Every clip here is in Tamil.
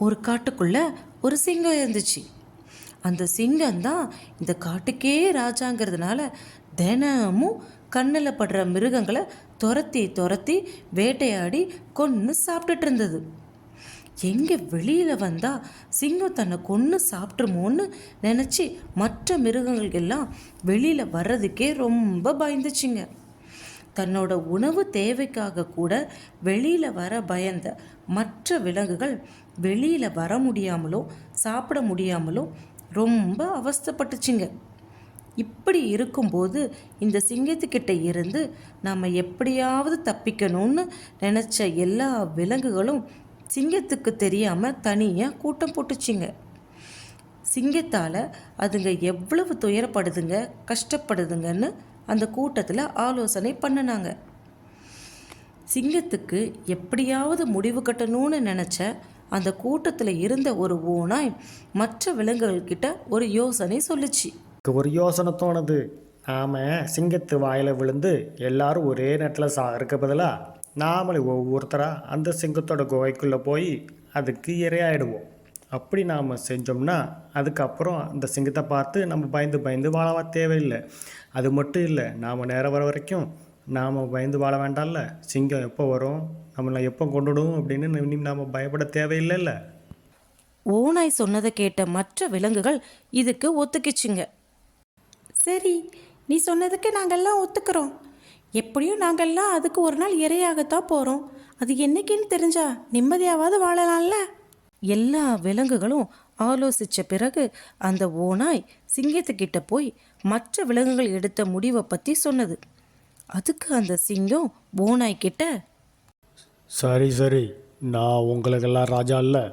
ஒரு காட்டுக்குள்ள ஒரு சிங்கம் இருந்துச்சு. அந்த சிங்கம்தான் இந்த காட்டுக்கே ராஜாங்கிறதுனால தினமும் கண்ணில் படுற மிருகங்களை துரத்தி துரத்தி வேட்டையாடி கொன்று சாப்பிட்டுட்டு இருந்தது. எங்கே வெளியில் வந்தால் சிங்கம் தன்னை கொன்று சாப்பிட்ருமோன்னு நினச்சி மற்ற மிருகங்கள் எல்லாம் வெளியில் வர்றதுக்கே ரொம்ப பயந்துச்சுங்க. தன்னோட உணவு தேவைக்காக கூட வெளியில் வர பயந்த மற்ற விலங்குகள் வெளியில் வர முடியாமலோ சாப்பிட முடியாமலோ ரொம்ப அவஸ்தைப்பட்டுச்சுங்க. இப்படி இருக்கும்போது இந்த சிங்கத்துக்கிட்ட இருந்து நாம் எப்படியாவது தப்பிக்கணும்னு நினச்ச எல்லா விலங்குகளும் சிங்கத்துக்கு தெரியாமல் தனியாக கூட்டம் போட்டுச்சுங்க. சிங்கத்தால் அதுங்க எவ்வளவு துயரப்படுதுங்க, கஷ்டப்படுதுங்கன்னு அந்த கூட்டத்தில் ஆலோசனை பண்ணினாங்க. சிங்கத்துக்கு எப்படியாவது முடிவு கட்டணும்னு நினச்ச அந்த கூட்டத்தில் இருந்த ஒரு ஓநாய் மற்ற விலங்குகள்கிட்ட ஒரு யோசனை சொல்லுச்சு. ஒரு யோசனை தோணுது. நாம் சிங்கத்து வாயில் விழுந்து எல்லாரும் ஒரே நேரத்தில் சாகிறதுக்கு பதிலாக நாமளே ஒவ்வொருத்தராக அந்த சிங்கத்தோட குகைக்குள்ளே போய் அதுக்கு இரையாயிடுவோம். அப்படி நாம் செஞ்சோம்னா அதுக்கப்புறம் அந்த சிங்கத்தை பார்த்து நம்ம பயந்து பயந்து வாழவா தேவையில்லை. அது மட்டும் இல்லை, நாம் நேரம் வர வரைக்கும் நாம் பயந்து வாழ வேண்டாம்ல. சிங்கம் எப்போ வரும், நம்மளை எப்போ கொண்டுடும் அப்படின்னு நாம் பயப்பட தேவையில்லைல்ல. ஓநாய் சொன்னதை கேட்ட மற்ற விலங்குகள் இதுக்கு ஒத்துக்கிச்சுங்க. சரி, நீ சொன்னதுக்கு நாங்கள்லாம் ஒத்துக்கிறோம். எப்படியும் நாங்கள்லாம் அதுக்கு ஒரு நாள் இரையாகத்தான் போகிறோம். அது என்னைக்குன்னு தெரிஞ்சா நிம்மதியாவது வாழலாம்ல. எல்லா விலங்குகளும் ஆலோசித்த பிறகு அந்த ஓநாய் சிங்கத்துக்கிட்ட போய் மற்ற விலங்குகள் எடுத்த முடிவை பற்றி சொன்னது. அதுக்கு அந்த சிங்கம் ஓநாய்கிட்ட, சரி சரி, நான் உங்களுக்கெல்லாம் ராஜா இல்லை,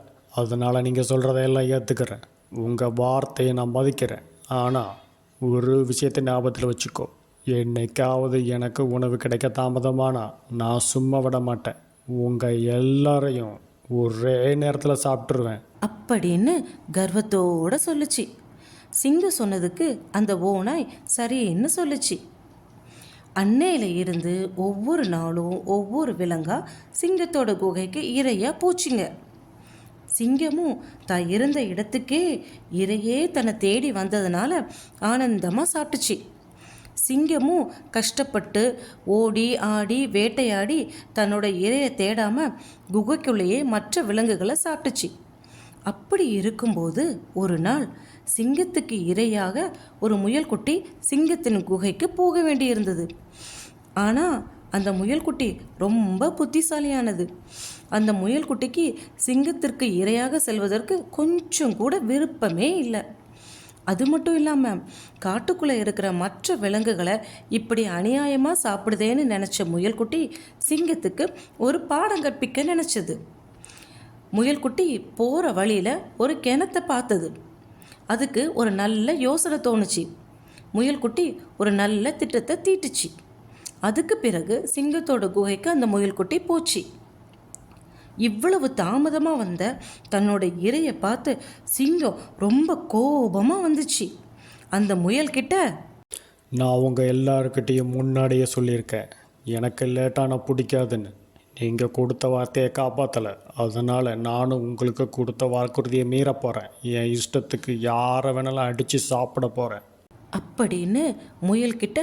அதனால் நீங்கள் சொல்கிறதையெல்லாம் ஏற்றுக்கிறேன். உங்கள் வார்த்தையை நான் மதிக்கிறேன். ஆனால் ஒரு விஷயத்தை ஞாபகத்தில் வச்சுக்கோ, என்னைக்காவது எனக்கு உணவு கிடைக்க தாமதமானா நான் சும்மா விட மாட்டேன். உங்கள் எல்லாரையும் ஒரே நேரத்தில் சாப்பிட்ருவேன் அப்படின்னு கர்வத்தோடு சொல்லுச்சு. சிங்கம் சொன்னதுக்கு அந்த ஓநாய் சரின்னு சொல்லுச்சு. அன்னையில இருந்து ஒவ்வொரு நாளும் ஒவ்வொரு விலங்கா சிங்கத்தோட குகைக்கு இரையாக போச்சுங்க. சிங்கமும் தான் இருந்த இடத்துக்கே இரையே தன்னை தேடி வந்ததுனால ஆனந்தமாக சாப்பிட்டுச்சு. சிங்கமும் கஷ்டப்பட்டு ஓடி ஆடி வேட்டையாடி தன்னோட இரையை தேடாமல் குகைக்குள்ளேயே மற்ற விலங்குகளை சாப்பிட்டுச்சு. அப்படி இருக்கும்போது ஒரு நாள் சிங்கத்துக்கு இரையாக ஒரு முயல்குட்டி சிங்கத்தின் குகைக்கு போக வேண்டியிருந்தது. ஆனால் அந்த முயல்குட்டி ரொம்ப புத்திசாலியானது. அந்த முயல்குட்டிக்கு சிங்கத்திற்கு இரையாக செல்வதற்கு கொஞ்சம் கூட விருப்பமே இல்லை. அது மட்டும் இல்லாமல் காட்டுக்குள்ளே இருக்கிற மற்ற விலங்குகளை இப்படி அநியாயமாக சாப்பிடுதேன்னு நினச்ச முயல்குட்டி சிங்கத்துக்கு ஒரு பாடம் கற்பிக்க நினச்சது. முயல்குட்டி போகிற வழியில் ஒரு கிணத்தை பார்த்தது. அதுக்கு ஒரு நல்ல யோசனை தோணுச்சு. முயல்குட்டி ஒரு நல்ல திட்டத்தை தீட்டுச்சு. அதுக்கு பிறகு சிங்கத்தோட குகைக்கு அந்த முயல்குட்டி போச்சு. இவ்வளவு தாமதமாக வந்த தன்னோட இரையை பார்த்து சிங்கம் ரொம்ப கோபமாக வந்துச்சு. அந்த முயல்கிட்ட, நான் உங்கள் எல்லாருக்கிட்டையும் முன்னாடியே சொல்லியிருக்கேன், எனக்கு லேட்டான பிடிக்காதுன்னு. நீங்கள் கொடுத்த வார்த்தையை காப்பாற்றலை, அதனால் நானும் உங்களுக்கு கொடுத்த வாக்குறுதியை மீற போகிறேன். என் இஷ்டத்துக்கு யாரை வேணாலும் அடித்து சாப்பிட போகிறேன் அப்படின்னு முயல்கிட்ட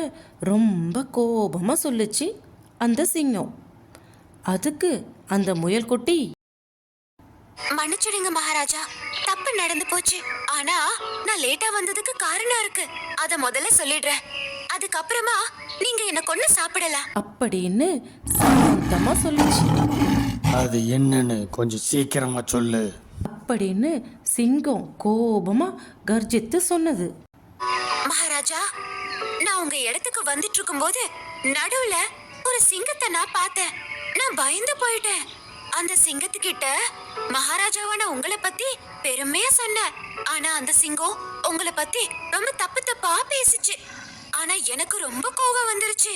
ரொம்ப கோபமாக சொல்லுச்சு அந்த சிங்கம். அதுக்கு அந்த முயல்குட்டி, மன்னிச்சிடுங்க மகாராஜா, தப்பு நடந்து போச்சு. ஆனா நான் லேட்டா வந்ததுக்கு காரணம் இருக்கு, அத முதல்ல சொல்லிடுறேன். அதுக்கப்புறமா நீங்க என்ன கொண்டு சாப்பிடலாம் அப்படின்னு சாந்தமா சொல்லுச்சு. அது என்னன்னு கொஞ்சம் சீக்கிரமா சொல்லு அப்படின்னு சிங்கம் கோபமா கர்ஜித்து சொன்னது. மகாராஜா, நான் உங்க இடத்துக்கு வந்துட்டு இருக்கும்போது நடுவுல ஒரு சிங்கத்தை நான் பார்த்தேன். நான் பயந்து போயிட்டேன். அந்த சிங்கத்துக்கிட்ட மகாராஜாவான உங்களை பத்தி பெருமையா சொன்னேன். ஆனா அந்த சிங்கம் உங்களை பத்தி ரொம்ப தப்பு தப்பா பேசிச்சு. ஆனா எனக்கு ரொம்ப கோபம் வந்துருச்சு.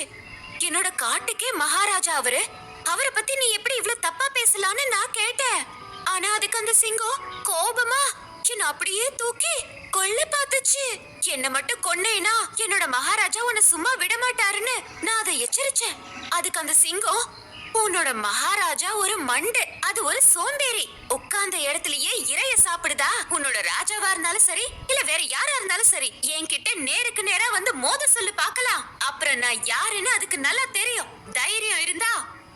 என்னோட காட்டுக்கே மகாராஜா அவரை பத்தி நீ எப்படி இவ்வளவு தப்பா பேசலான்னு நான் கேட்டேன். ஆனா அதுக்கு அந்த சிங்கம் கோபமா என்ன அப்படியே தூக்கி கொல்ல பார்த்துச்சு. என்ன மட்டும் கொன்னேனா என்னோட மகாராஜா உன்னை சும்மா விட மாட்டாருன்னு நான் அதை எச்சரிச்சேன். அதுக்கு அந்த சிங்கம் உன்னோட மகாராஜா ஒரு மண்டு, அது ஒரு சோம்பேறி. உட்கார்ந்த இடத்துலயே இரைய சாப்பிடுதா? உன்னோட ராஜாவா இருந்தாலும் சரி, இல்ல வேற யாரா இருந்தாலும் சரி, என்கிட்ட நேருக்கு நேரா வந்து மோத சொல்லு பார்க்கலாம். அப்புறம் நான் யாருன்னு அதுக்கு நல்லா தெரியும். தைரியம் இருந்தா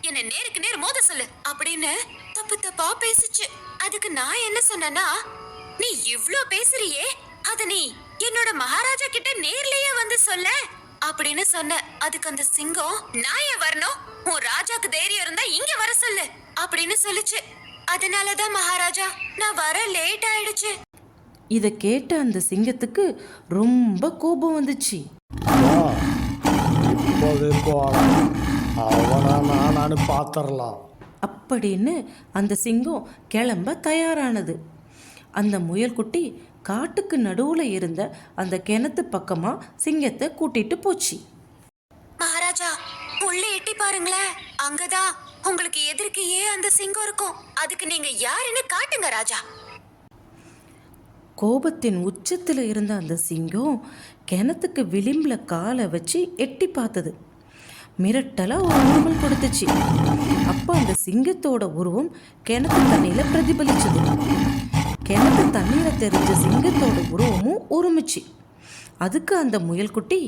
என்ன நேருக்கு நேர் மோத சொல்லு அப்படின்னு தப்பு தப்பா பேசுச்சு. அதுக்கு நான் என்ன சொன்னேன்னா, நீ இவ்ளோ பேசுறியே, அத நீ என்னோட மகாராஜா கிட்ட நேர்லயே வந்து சொல்ல அப்படின்னு சொன்ன. அதுக்கு அந்த சிங்கம், நான் ஏன் வரணும்? உன் ராஜாக்கு தைரியம் இருந்தா இங்க வர சொல்லு அப்படின்னு சொல்லுச்சு. அதனாலதான் மகாராஜா நான் வர லேட் ஆயிடுச்சு. இதை கேட்ட அந்த சிங்கத்துக்கு ரொம்ப கோபம் வந்துச்சு. இப்போது போகலாம், அவனை நான் பார்த்துடலாம் அப்படின்னு அந்த சிங்கம் கிளம்ப தயாரானது. அந்த முயல்குட்டி காட்டுக்கு நடுவுல இருந்த அந்த கிணத்து பக்கமா சிங்கத்தை கூட்டிட்டு போச்சு. மகாராஜா உள்ள எட்டி பாருங்களேன், அங்கதான் உங்களுக்கு எதிர்க்கையே அந்த சிங்கம் இருக்கும். அதுக்கு நீங்க யாருன்னு காட்டுங்க ராஜா. கோபத்தின் உச்சத்தில் இருந்த அந்த சிங்கம் கிணத்துக்கு விளிம்புல காலை வச்சு எட்டி பார்த்தது. மிரட்டலா ஒரு உருவம் கொடுத்துச்சு. அப்போ அந்த சிங்கத்தோட உருவம் கிணத்து தண்ணியில பிரதிபலிச்சது. கிணத்து தண்ணீரை தெரிஞ்ச சிங்கத்தோட உருவமும் உருமிச்சு. அதுக்கு அந்த முயல்குட்டி,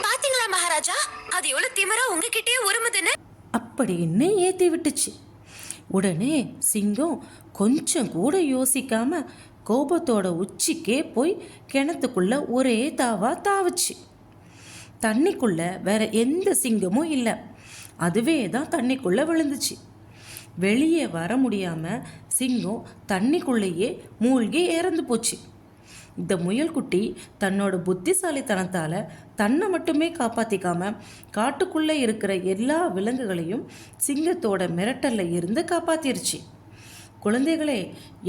பாத்தீங்களா மகாராஜா, அது எவ்வளவு திமிரா உங்ககிட்டயே உருமுதுன்னு அப்படின்னு ஏத்தி விட்டுச்சு. உடனே சிங்கம் கொஞ்சம் கூட யோசிக்காம கோபத்தோட உச்சிக்கே போய் கிணத்துக்குள்ள ஒரே தாவா தாவுச்சு. தண்ணிக்குள்ள வேற எந்த சிங்கமும் இல்லை, அதுவே தான் தண்ணிக்குள்ள விழுந்துச்சு. வெளியே வர முடியாம சிங்கம் தண்ணிக்குள்ளேயே மூழ்கி இறந்து போச்சு. இந்த முயல்குட்டி தன்னோட புத்திசாலித்தனத்தால் தன்னை மட்டுமே காப்பாற்றிக்காம காட்டுக்குள்ளே இருக்கிற எல்லா விலங்குகளையும் சிங்கத்தோட மிரட்டல்ல இருந்து காப்பாற்றிருச்சு. குழந்தைகளே,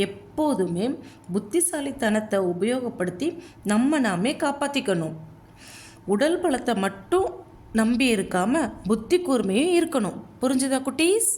எப்போதுமே புத்திசாலித்தனத்தை உபயோகப்படுத்தி நாமே காப்பாற்றிக்கணும். உடல் பலத்தை மட்டும் நம்பி இருக்காம புத்தி கூர்மையும் இருக்கணும். புரிஞ்சுதா குட்டீஸ்?